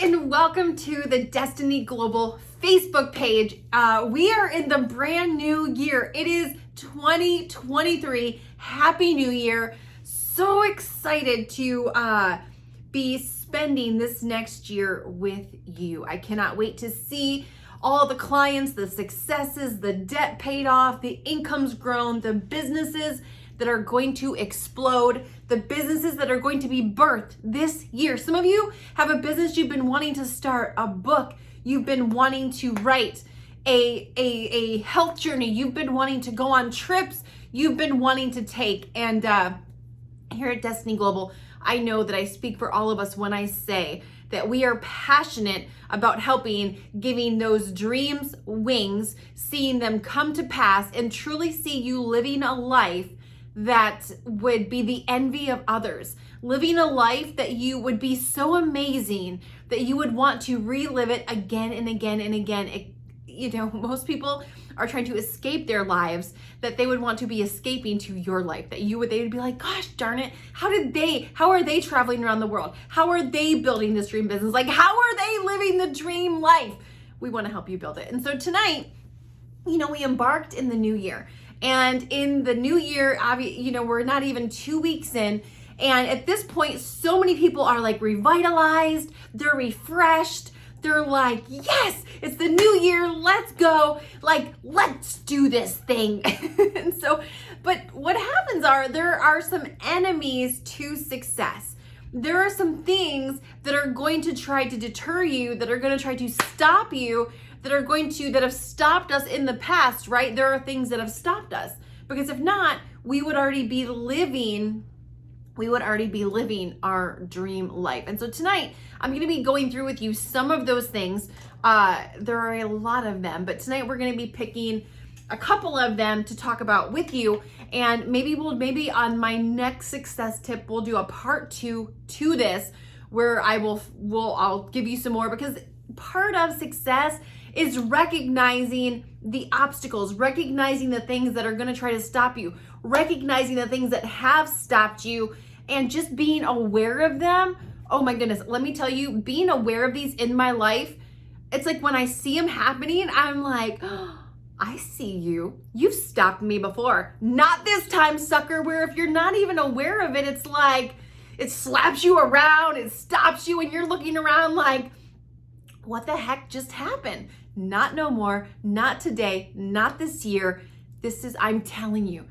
and welcome to the Destiny Global Facebook page. We are in the brand new year. It is 2023. Happy New Year. So excited to be spending this next year with you. I cannot wait to see all the clients, the successes, the debt paid off, the income's grown, the businesses that are going to explode, the businesses that are going to be birthed this year. Some of you have a business you've been wanting to start, a book you've been wanting to write, a health journey you've been wanting to go on, trips you've been wanting to take. And here at Destiny Global, I know that I speak for all of us when I say that we are passionate about helping, giving those dreams wings, seeing them come to pass, and truly see you living a life that would be the envy of others, living a life that you would be so amazing that you would want to relive it again and again and again. Most people are trying to escape their lives that they would want to be escaping to your life, that they would be like, gosh darn it, how are they traveling around the world? How are they building this dream business? Like, how are they living the dream life? We want to help you build it. And so tonight, we embarked in the new year. And in the new year, we're not even 2 weeks in. And at this point, so many people are like revitalized, they're refreshed. They're like, yes, it's the new year, let's go. Like, let's do this thing. And so, but what happens there are some enemies to success. There are some things that are going to try to deter you, that are going to try to stop you, that have stopped us in the past, right? There are things that have stopped us, because if not, we would already be living our dream life. And so tonight, I'm going to be going through with you some of those things. There are a lot of them, but tonight we're going to be picking a couple of them to talk about with you. And maybe on my next success tip, we'll do a part 2 to this, where I'll give you some more, because part of success is recognizing the obstacles, recognizing the things that are going to try to stop you, recognizing the things that have stopped you, and just being aware of them. Oh my goodness, let me tell you, being aware of these in my life, it's like when I see them happening, I'm like, oh, I see you. You've stopped me before. Not this time, sucker, where if you're not even aware of it, it's like it slaps you around, it stops you, and you're looking around like, what the heck just happened? Not no more, not today, not this year. I'm telling you,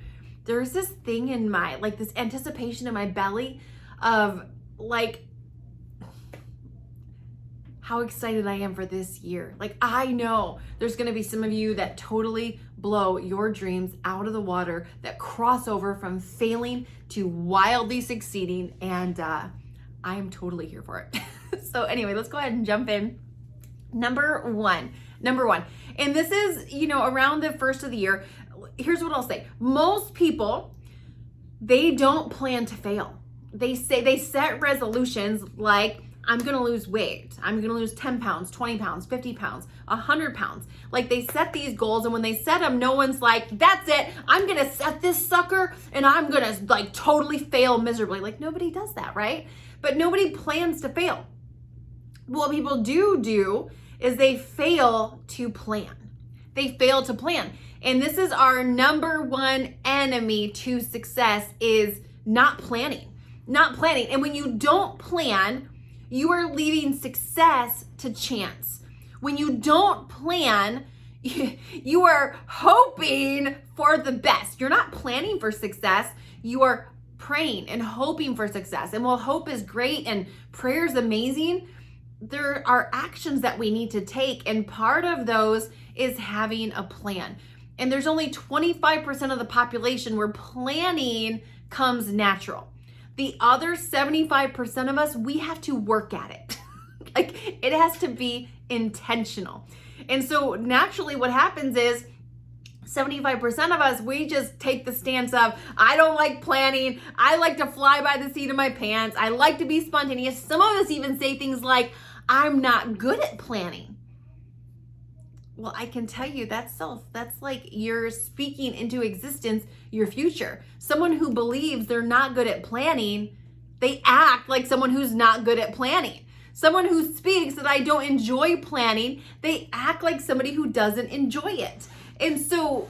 there's this thing in this anticipation in my belly of how excited I am for this year. I know there's gonna be some of you that totally blow your dreams out of the water, that cross over from failing to wildly succeeding, and I'm totally here for it. So anyway, let's go ahead and jump in. Number one, and this is, around the first of the year. Here's what I'll say. Most people, they don't plan to fail. They set resolutions like, I'm going to lose weight. I'm going to lose 10 pounds, 20 pounds, 50 pounds, 100 pounds. Like, they set these goals, and when they set them, no one's like, that's it. I'm going to set this sucker and I'm going to totally fail miserably. Nobody does that, right? But nobody plans to fail. What people do is they fail to plan. And this is our number one enemy to success, is not planning. And when you don't plan, you are leaving success to chance. When you don't plan, you are hoping for the best. You're not planning for success. You are praying and hoping for success. And while hope is great and prayer is amazing, there are actions that we need to take, and part of those is having a plan. And there's only 25% of the population where planning comes natural. The other 75% of us, we have to work at it. It has to be intentional. And so naturally what happens is 75% of us, we just take the stance of, I don't like planning. I like to fly by the seat of my pants. I like to be spontaneous. Some of us even say things like, I'm not good at planning. Well, I can tell you that's like you're speaking into existence your future. Someone who believes they're not good at planning, they act like someone who's not good at planning. Someone who speaks that I don't enjoy planning, they act like somebody who doesn't enjoy it. And so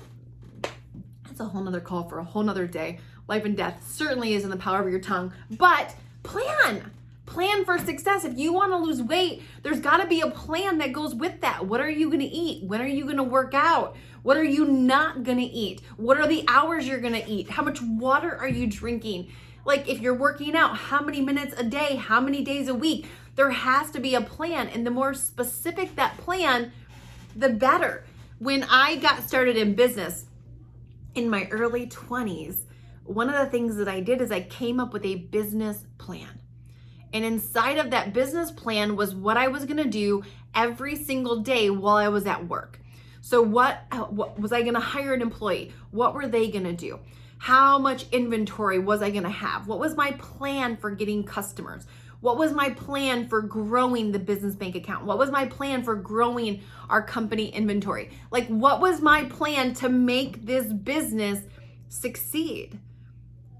that's a whole nother call for a whole nother day. Life and death certainly is in the power of your tongue, but plan for success. If you want to lose weight, there's got to be a plan that goes with that. What are you going to eat? When are you going to work out? What are you not going to eat? What are the hours you're going to eat? How much water are you drinking? Like if you're working out, how many minutes a day? How many days a week? There has to be a plan. And the more specific that plan, the better. When I got started in business in my early 20s, one of the things that I did is I came up with a business plan. And inside of that business plan was what I was going to do every single day while I was at work. So what was I going to hire an employee? What were they going to do? How much inventory was I going to have? What was my plan for getting customers? What was my plan for growing the business bank account? What was my plan for growing our company inventory? Like, what was my plan to make this business succeed?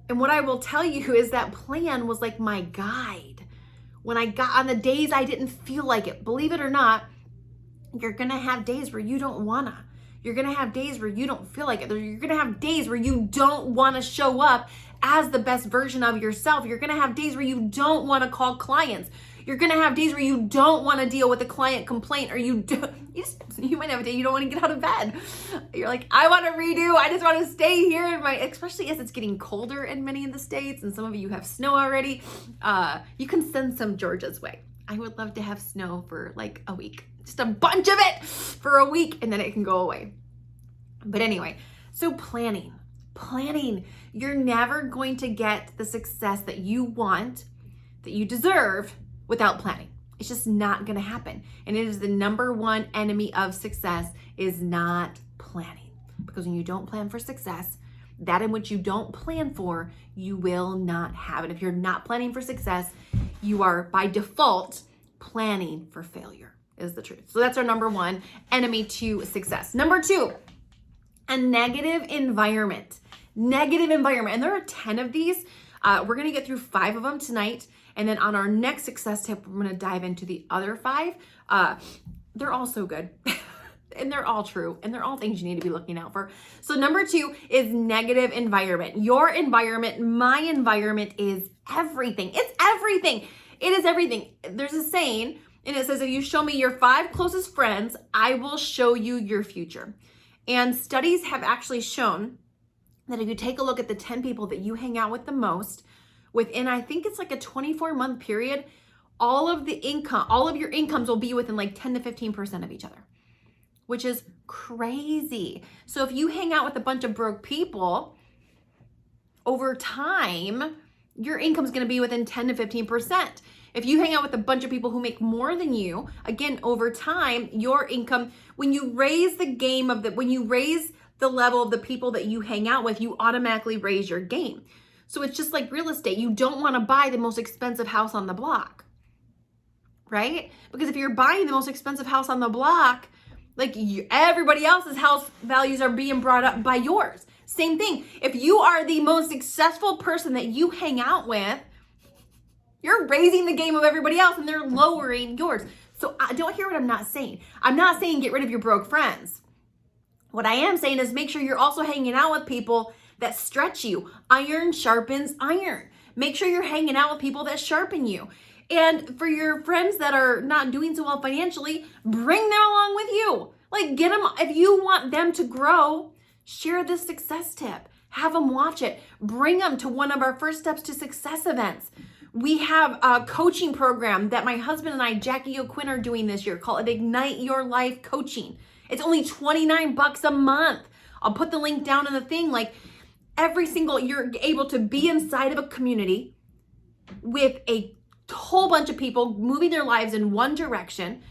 And what I will tell you is that plan was like my guide. When I got on the days I didn't feel like it, believe it or not, you're going to have days where you don't want to. You're going to have days where you don't feel like it. You're going to have days where you don't want to show up as the best version of yourself. You're going to have days where you don't want to call clients. You're going to have days where you don't want to deal with a client complaint, or you might have a day you don't want to get out of bed. You're like, I want to redo. I just want to stay here in especially as it's getting colder in many of the states, and some of you have snow already. You can send some Georgia's way. I would love to have snow for like a week, just a bunch of it for a week, and then it can go away. But anyway, so planning, you're never going to get the success that you want, that you deserve, without planning. It's just not going to happen. And it is the number one enemy of success is not planning. Because when you don't plan for success, that in which you don't plan for, you will not have it. If you're not planning for success, you are by default planning for failure, is the truth. So that's our number one enemy to success. Number two, a negative environment. Negative environment. And there are 10 of these. We're going to get through 5 of them tonight. And then on our next success tip, we're going to dive into the other 5. They're all so good. And they're all true. And they're all things you need to be looking out for. So number 2 is negative environment. Your environment, my environment is everything. It's everything. It is everything. There's a saying, and it says, if you show me your 5 closest friends, I will show you your future. And studies have actually shown that if you take a look at the 10 people that you hang out with the most, within, I think it's like a 24-month period, all of your incomes will be within like 10 to 15% of each other, which is crazy. So if you hang out with a bunch of broke people, over time, your income is going to be within 10 to 15%. If you hang out with a bunch of people who make more than you, again, over time, your income, when you raise the level of the people that you hang out with, you automatically raise your game. So it's just like real estate. You don't want to buy the most expensive house on the block, right? Because if you're buying the most expensive house on the block, everybody else's house values are being brought up by yours. Same thing. If you are the most successful person that you hang out with, you're raising the game of everybody else and they're lowering yours. So don't hear what I'm not saying. I'm not saying get rid of your broke friends. What I am saying is make sure you're also hanging out with people that stretch you. Iron sharpens iron. Make sure you're hanging out with people that sharpen you. And for your friends that are not doing so well financially, bring them along with you. Get them, if you want them to grow, share this success tip. Have them watch it. Bring them to one of our First Steps to Success events. We have a coaching program that my husband and I, Jackie O'Quinn, are doing this year called Ignite Your Life Coaching. It's only $29 a month. I'll put the link down in the thing. You're able to be inside of a community with a whole bunch of people moving their lives in one direction.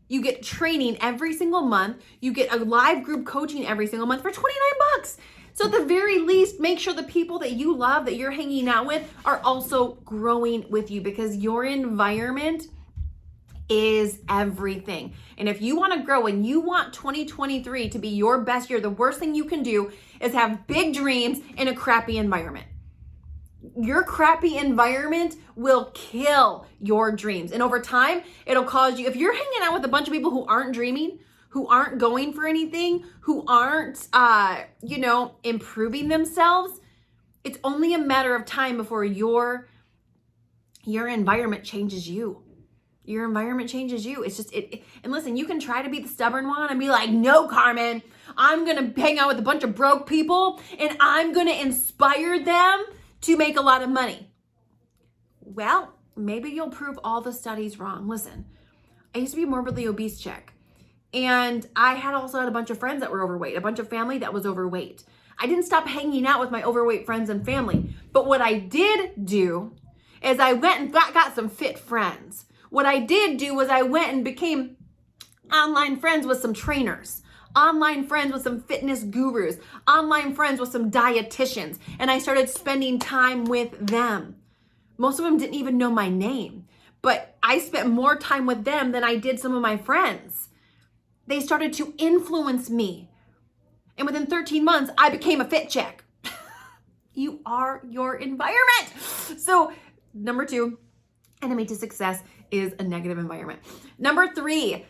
You get training every single month. You get a live group coaching every single month for $29. So at the very least, make sure the people that you love, that you're hanging out with, are also growing with you, because your environment is everything. And if you want to grow and you want 2023 to be your best year, the worst thing you can do is have big dreams in a crappy environment. Your crappy environment will kill your dreams. And over time, it'll cause you, if you're hanging out with a bunch of people who aren't dreaming, who aren't going for anything, who aren't, improving themselves, it's only a matter of time before your environment changes you. Your environment changes you. It's just, and listen, you can try to be the stubborn one and be like, no, Carmen, I'm going to hang out with a bunch of broke people and I'm going to inspire them to make a lot of money. Well, maybe you'll prove all the studies wrong. Listen, I used to be a morbidly obese chick, and I also had a bunch of friends that were overweight, a bunch of family that was overweight. I didn't stop hanging out with my overweight friends and family. But what I did do is I went and got some fit friends. What I did do was I went and became online friends with some trainers, online friends with some fitness gurus, online friends with some dietitians, and I started spending time with them. Most of them didn't even know my name, but I spent more time with them than I did some of my friends. They started to influence me. And within 13 months, I became a fit chick. You are your environment. So, number 2, enemy to success is a negative environment. Number 3,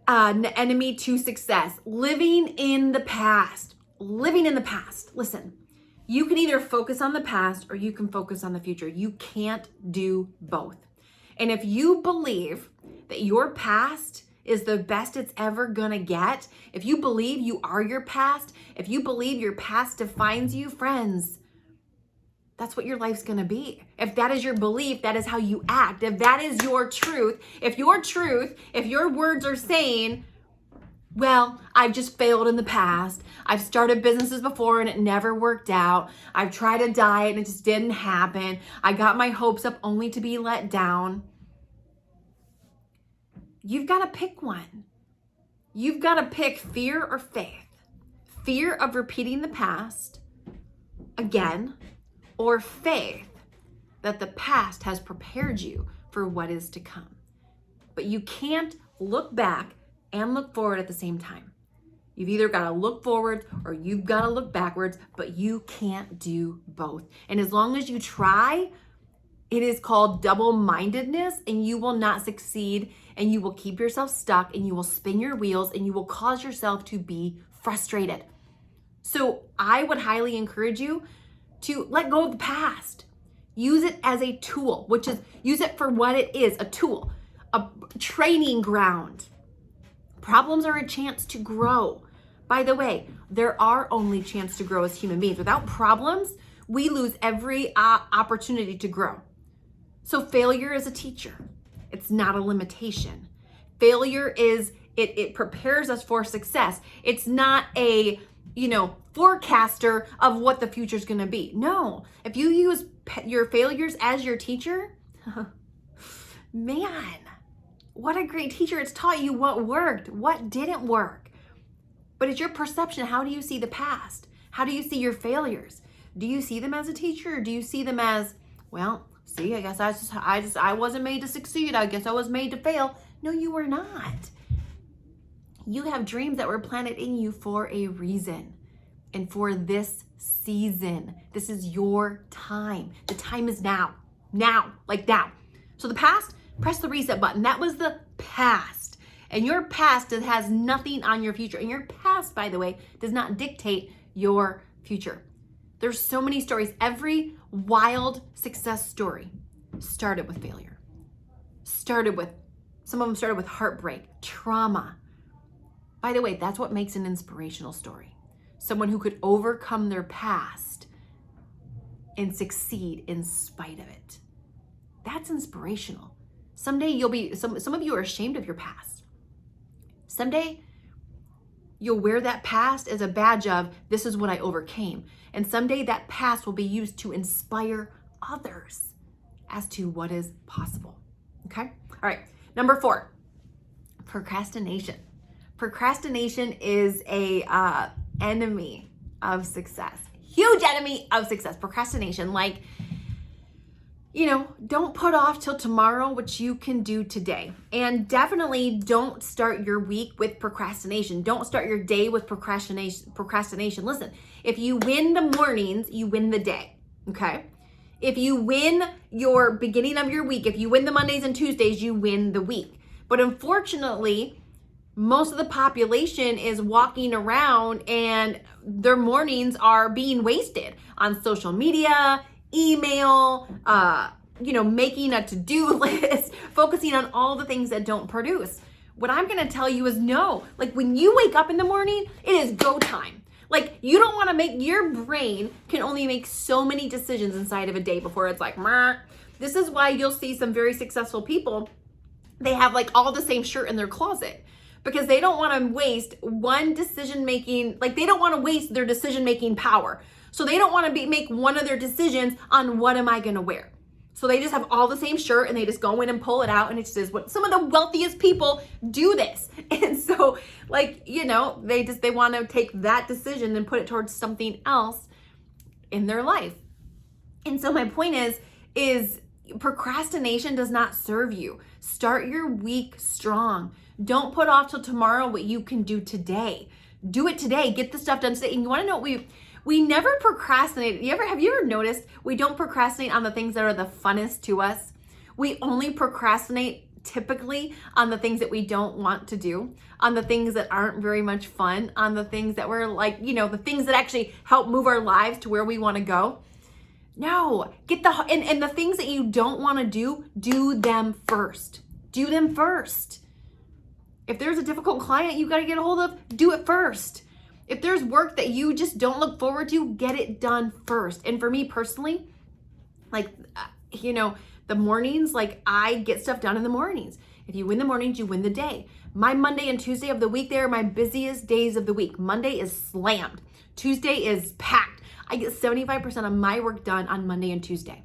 enemy to success, living in the past. Living in the past. Listen, you can either focus on the past or you can focus on the future. You can't do both. And if you believe that your past is the best it's ever gonna get, if you believe you are your past, if you believe your past defines you, friends, that's what your life's gonna be. If that is your belief, that is how you act. If that is your truth, if your words are saying, well, I've just failed in the past. I've started businesses before and it never worked out. I've tried a diet and it just didn't happen. I got my hopes up only to be let down. You've got to pick one. You've got to pick fear or faith. Fear of repeating the past again, or faith that the past has prepared you for what is to come. But you can't look back and look forward at the same time. You've either got to look forward or you've got to look backwards, but you can't do both. And as long as you try, it is called double-mindedness, and you will not succeed, and you will keep yourself stuck, and you will spin your wheels, and you will cause yourself to be frustrated. So I would highly encourage you to let go of the past. Use it as a tool, which is use it for what it is, a tool, a training ground. Problems are a chance to grow. By the way, there are only chance to grow as human beings. Without problems, we lose every opportunity to grow. So failure is a teacher. It's not a limitation. Failure is, it prepares us for success. It's not a, forecaster of what the future's gonna be. No, if you use your failures as your teacher, man, what a great teacher. It's taught you what worked, what didn't work. But it's your perception. How do you see the past? How do you see your failures? Do you see them as a teacher, or do you see them as, well, see, I guess I wasn't made to succeed. I guess I was made to fail. No, you were not. You have dreams that were planted in you for a reason and for this season. This is your time. The time is now. Now, like now. So the past, press the reset button. That was the past. And your past has nothing on your future. And your past, by the way, does not dictate your future. There's so many stories. Every wild success story started with failure. Some of them started with heartbreak, trauma. By the way, that's what makes an inspirational story. Someone who could overcome their past and succeed in spite of it. That's inspirational. Someday you'll be, some of you are ashamed of your past. Someday you'll wear that past as a badge of, this is what I overcame. And someday that past will be used to inspire others as to what is possible. Okay? All right. Number 4, procrastination. Procrastination is a enemy of success. Huge enemy of success. Procrastination, don't put off till tomorrow what you can do today. And definitely don't start your week with procrastination. Don't start your day with procrastination. Listen, if you win the mornings, you win the day. okay? If you win your beginning of your week, if you win the Mondays and Tuesdays, you win the week. But unfortunately, most of the population is walking around and their mornings are being wasted on social media, email, making a to-do list, focusing on all the things that don't produce. What I'm going to tell you is no. Like when you wake up in the morning, it is go time. Like you don't want to make, your brain can only make so many decisions inside of a day before it's like, Meh. This is why you'll see some very successful people, they have like all the same shirt in their closet because they don't want to waste one decision making, like they don't want to waste their decision making power. So they don't want to make one of their decisions on what am I going to wear. So they just have all the same shirt and they just go in and pull it out, and it's just what some of the wealthiest people do this. And so they want to take that decision and put it towards something else in their life. And so my point is procrastination does not serve you. Start your week strong. Don't put off till tomorrow what you can do today. Do it today. Get the stuff done today. And you want to know what we never procrastinate. Have you ever noticed we don't procrastinate on the things that are the funnest to us? We only procrastinate typically on the things that we don't want to do, on the things that aren't very much fun, on the things that we're like, the things that actually help move our lives to where we want to go. No, and the things that you don't want to do them first. Do them first. If there's a difficult client you got to get a hold of, do it first. If there's work that you just don't look forward to, get it done first. And for me personally, the mornings, I get stuff done in the mornings. If you win the mornings, you win the day. My Monday and Tuesday of the week, they are my busiest days of the week. Monday is slammed. Tuesday is packed. I get 75% of my work done on Monday and Tuesday.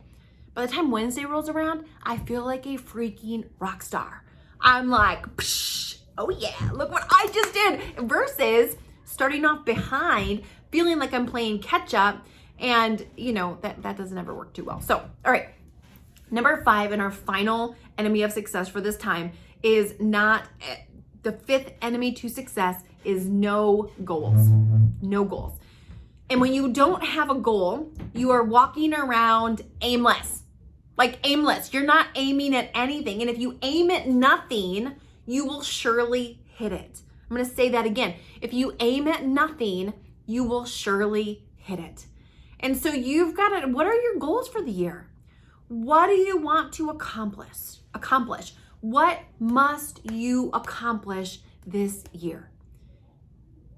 By the time Wednesday rolls around, I feel like a freaking rock star. I'm like, psh, oh yeah, look what I just did. Versus starting off behind, feeling like I'm playing catch up, and that doesn't ever work too well. So, all right, number 5 and our final enemy of success for this time is the 5th enemy to success is no goals. No goals. And when you don't have a goal, you are walking around aimless. Like aimless. You're not aiming at anything. And if you aim at nothing, you will surely hit it. I'm going to say that again. If you aim at nothing, you will surely hit it. And so you've got to, what are your goals for the year? What do you want to accomplish? What must you accomplish this year?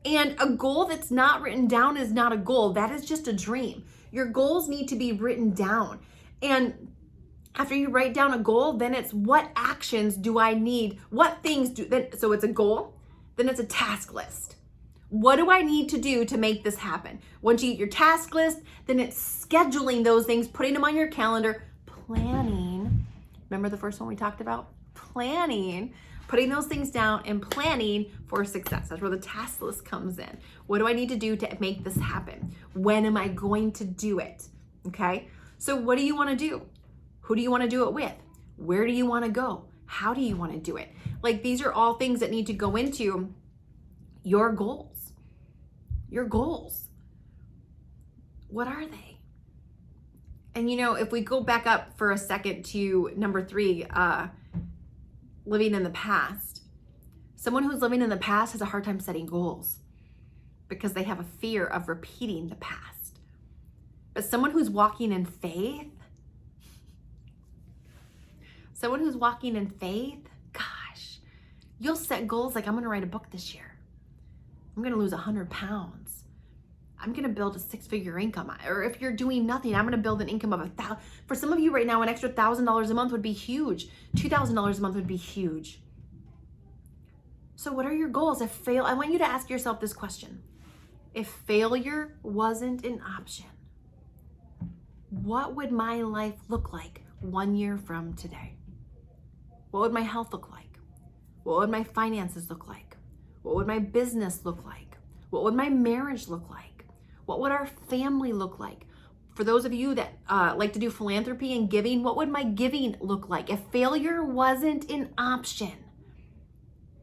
And a goal that's not written down is not a goal. That is just a dream. Your goals need to be written down. And after you write down a goal, then it's what actions do I need? What things so it's a goal, then it's a task list. What do I need to do to make this happen? Once you get your task list, then it's scheduling those things, putting them on your calendar, planning. Remember the first one we talked about? Planning, putting those things down and planning for success. That's where the task list comes in. What do I need to do to make this happen? When am I going to do it? Okay. So what do you want to do? Who do you want to do it with? Where do you want to go? How do you want to do it? Like these are all things that need to go into your goals. Your goals. What are they? And if we go back up for a second to number 3, living in the past. Someone who's living in the past has a hard time setting goals because they have a fear of repeating the past. But someone who's walking in faith, gosh, you'll set goals like I'm going to write a book this year. I'm going to lose 100 pounds. I'm going to build a 6-figure income. Or if you're doing nothing, I'm going to build an income of $1,000. For some of you right now, an extra $1,000 a month would be huge. $2,000 a month would be huge. So what are your goals? I want you to ask yourself this question. If failure wasn't an option, what would my life look like 1 year from today? What would my health look like? What would my finances look like? What would my business look like? What would my marriage look like? What would our family look like? For those of you that like to do philanthropy and giving, what would my giving look like? If failure wasn't an option,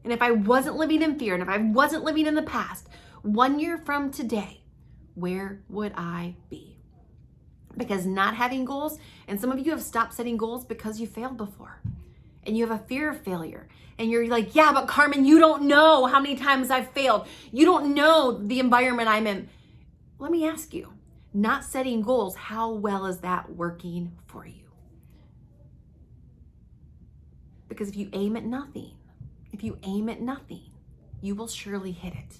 and if I wasn't living in fear, and if I wasn't living in the past, 1 year from today, where would I be? Because not having goals, and some of you have stopped setting goals because you failed before and you have a fear of failure. And you're like, yeah, but Carmen, you don't know how many times I've failed. You don't know the environment I'm in. Let me ask you, not setting goals, how well is that working for you? Because if you aim at nothing, you will surely hit it.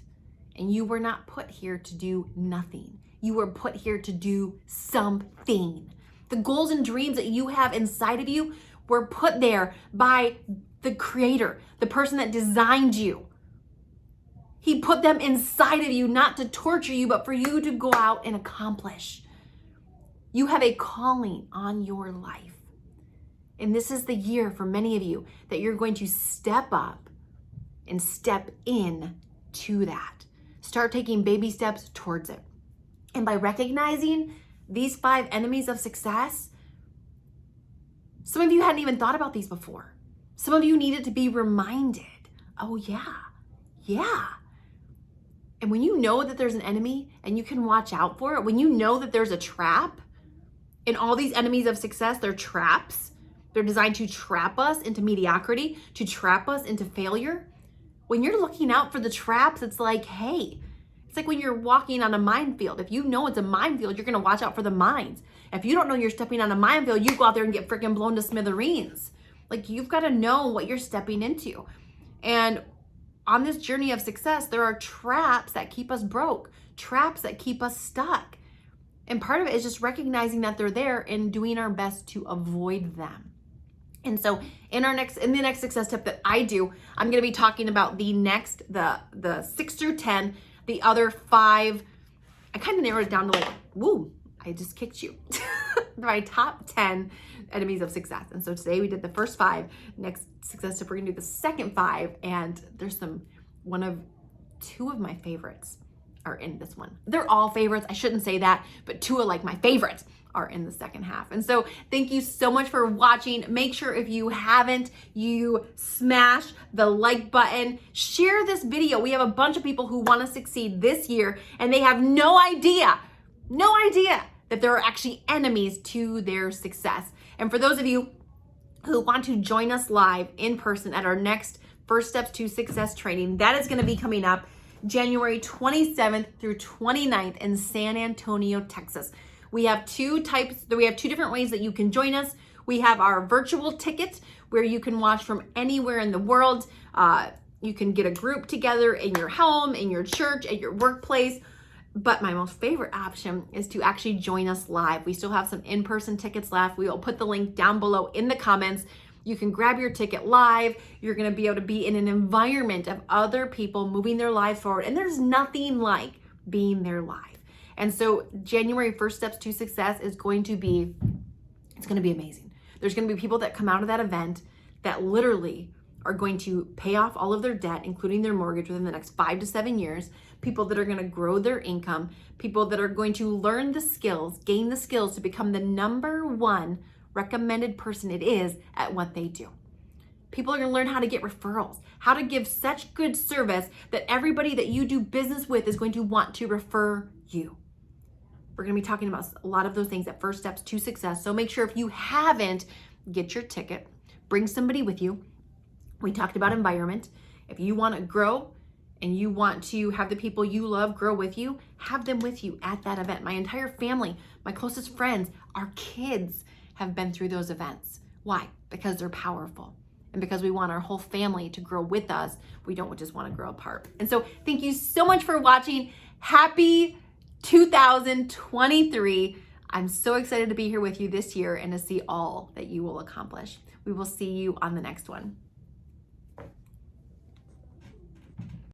And you were not put here to do nothing. You were put here to do something. The goals and dreams that you have inside of you were put there by the Creator, the person that designed you. He put them inside of you, not to torture you, but for you to go out and accomplish. You have a calling on your life. And this is the year for many of you that you're going to step up and step in to that. Start taking baby steps towards it. And by recognizing these 5 enemies of success, some of you hadn't even thought about these before. Some of you needed to be reminded, oh yeah. And when you know that there's an enemy and you can watch out for it, when you know that there's a trap, and all these enemies of success, they're traps. They're designed to trap us into mediocrity, to trap us into failure. When you're looking out for the traps, it's like, hey, it's like when you're walking on a minefield. If you know it's a minefield, you're gonna watch out for the mines. If you don't know you're stepping on a minefield, you go out there and get freaking blown to smithereens. Like, you've gotta know what you're stepping into. And on this journey of success, there are traps that keep us broke, traps that keep us stuck. And part of it is just recognizing that they're there and doing our best to avoid them. And so in the next success tip that I do, I'm gonna be talking about the 6 through 10, the other 5. I kind of narrowed it down to like, woo, I just kicked you. My top 10 enemies of success. And so today we did the first 5. Next success tip, we're gonna do the second 5. And there's 2 of my favorites are in this one. They're all favorites. I shouldn't say that, but 2 of like my favorites are in the second half. And so thank you so much for watching. Make sure if you haven't, you smash the like button, share this video. We have a bunch of people who want to succeed this year and they have no idea that there are actually enemies to their success. And for those of you who want to join us live in person at our next First Steps to Success training, that is going to be coming up January 27th through 29th in San Antonio, Texas. We have 2 different ways that you can join us. We have our virtual ticket where you can watch from anywhere in the world. You can get a group together in your home, in your church, at your workplace. But my most favorite option is to actually join us live. We still have some in-person tickets left. We will put the link down below in the comments. You can grab your ticket live. You're gonna be able to be in an environment of other people moving their lives forward. And there's nothing like being there live. And so January First Steps to Success is going to be, it's gonna be amazing. There's gonna be people that come out of that event that literally are going to pay off all of their debt, including their mortgage, within the next 5 to 7 years, people that are gonna grow their income, people that are going to learn the skills, gain the skills to become the #1 recommended person it is at what they do. People are gonna learn how to get referrals, how to give such good service that everybody that you do business with is going to want to refer you. We're gonna be talking about a lot of those things at First Steps to Success. So make sure if you haven't, get your ticket, bring somebody with you. We talked about environment. If you wanna grow and you want to have the people you love grow with you, have them with you at that event. My entire family, my closest friends, our kids have been through those events. Why? Because they're powerful. And because we want our whole family to grow with us, we don't just wanna grow apart. And so thank you so much for watching. Happy 2023. I'm so excited to be here with you this year and to see all that you will accomplish. We will see you on the next one.